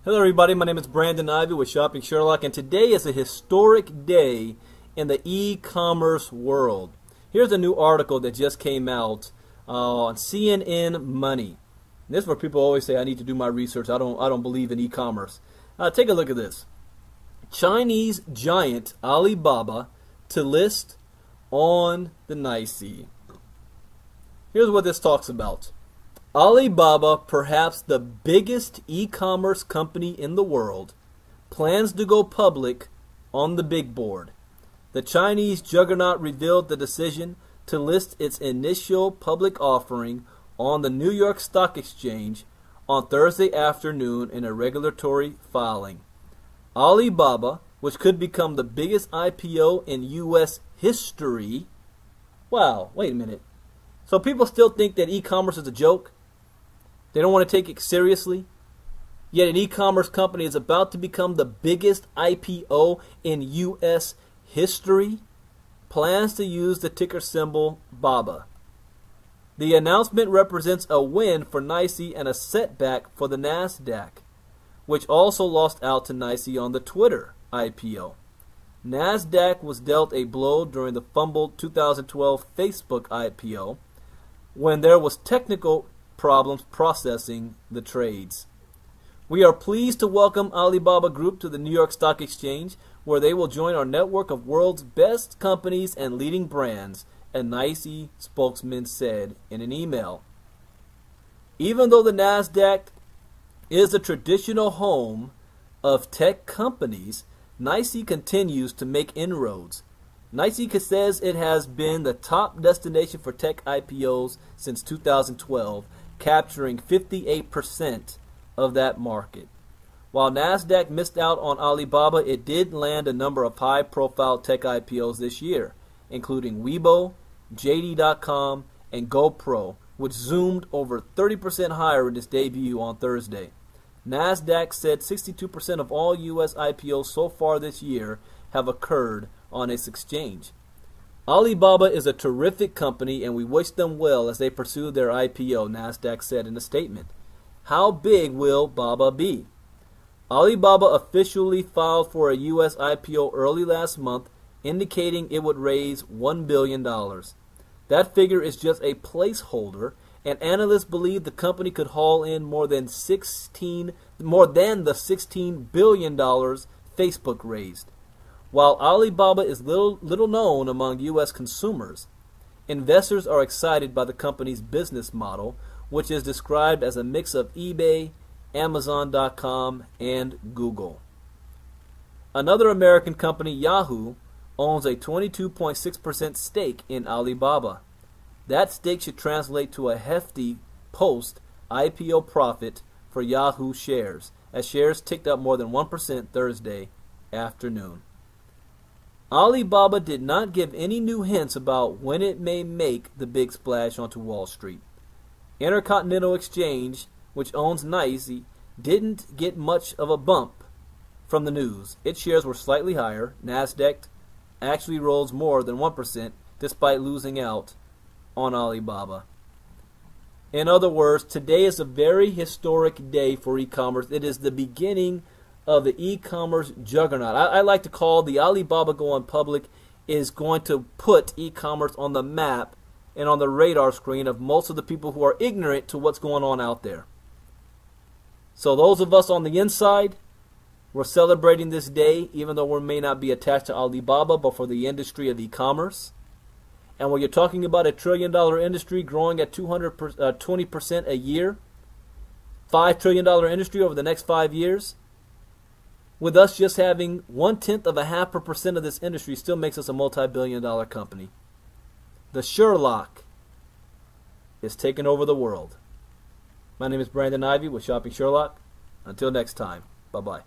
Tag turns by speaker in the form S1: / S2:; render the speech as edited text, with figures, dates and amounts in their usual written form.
S1: Hello everybody, my name is Brandon Ivey with Shopping Sherlock, and today is a historic day in the e-commerce world. Here's a new article that just came out on CNN Money. And this is where people always say I need to do my research. I don't believe in e-commerce. Take a look at this. Chinese giant Alibaba to list on the NYSE. Here's what this talks about. Alibaba, perhaps the biggest e-commerce company in the world, plans to go public on the big board. The Chinese juggernaut revealed the decision to list its initial public offering on the New York Stock Exchange on Thursday afternoon in a regulatory filing. Alibaba, which could become the biggest IPO in U.S. history. Wow, wait a minute. So people still think that e-commerce is a joke? They don't want to take it seriously? Yet an e-commerce company is about to become the biggest IPO in U.S. history? Plans to use the ticker symbol BABA. The announcement represents a win for NYSE and a setback for the NASDAQ, which also lost out to NYSE on the Twitter IPO. NASDAQ was dealt a blow during the fumbled 2012 Facebook IPO when there was technical problems processing the trades. We are pleased to welcome Alibaba Group to the New York Stock Exchange, where they will join our network of world's best companies and leading brands, a NYSE spokesman said in an email. Even though the NASDAQ is a traditional home of tech companies, NYSE continues to make inroads. NYSE says it has been the top destination for tech IPOs since 2012, capturing 58% of that market. While NASDAQ missed out on Alibaba, it did land a number of high-profile tech IPOs this year, including Weibo, JD.com, and GoPro, which zoomed over 30% higher in its debut on Thursday. NASDAQ said 62% of all U.S. IPOs so far this year have occurred on its exchange. Alibaba is a terrific company and we wish them well as they pursue their IPO, NASDAQ said in a statement. How big will BABA be? Alibaba officially filed for a U.S. IPO early last month, indicating it would raise $1 billion. That figure is just a placeholder, and analysts believe the company could haul in more than the $16 billion Facebook raised. While Alibaba is little known among U.S. consumers, investors are excited by the company's business model, which is described as a mix of eBay, Amazon.com, and Google. Another American company, Yahoo, owns a 22.6% stake in Alibaba. That stake should translate to a hefty post-IPO profit for Yahoo shares, as shares ticked up more than 1% Thursday afternoon. Alibaba did not give any new hints about when it may make the big splash onto Wall Street. Intercontinental Exchange, which owns NYSE, didn't get much of a bump from the news. Its shares were slightly higher. NASDAQ actually rose more than 1% despite losing out on Alibaba. In other words, today is a very historic day for e-commerce. It is the beginning of the e-commerce juggernaut. I like to call the Alibaba going public is going to put e-commerce on the map and on the radar screen of most of the people who are ignorant to what's going on out there. So those of us on the inside, we're celebrating this day, even though we may not be attached to Alibaba, but for the industry of e-commerce. And when you're talking about a $1 trillion industry growing at 20% a year, $5 trillion industry over the next 5 years, with us just having 0.1% of this industry still makes us a multi-billion-dollar company. The Sherlock is taking over the world. My name is Brandon Ivey with Shopping Sherlock. Until next time, bye-bye.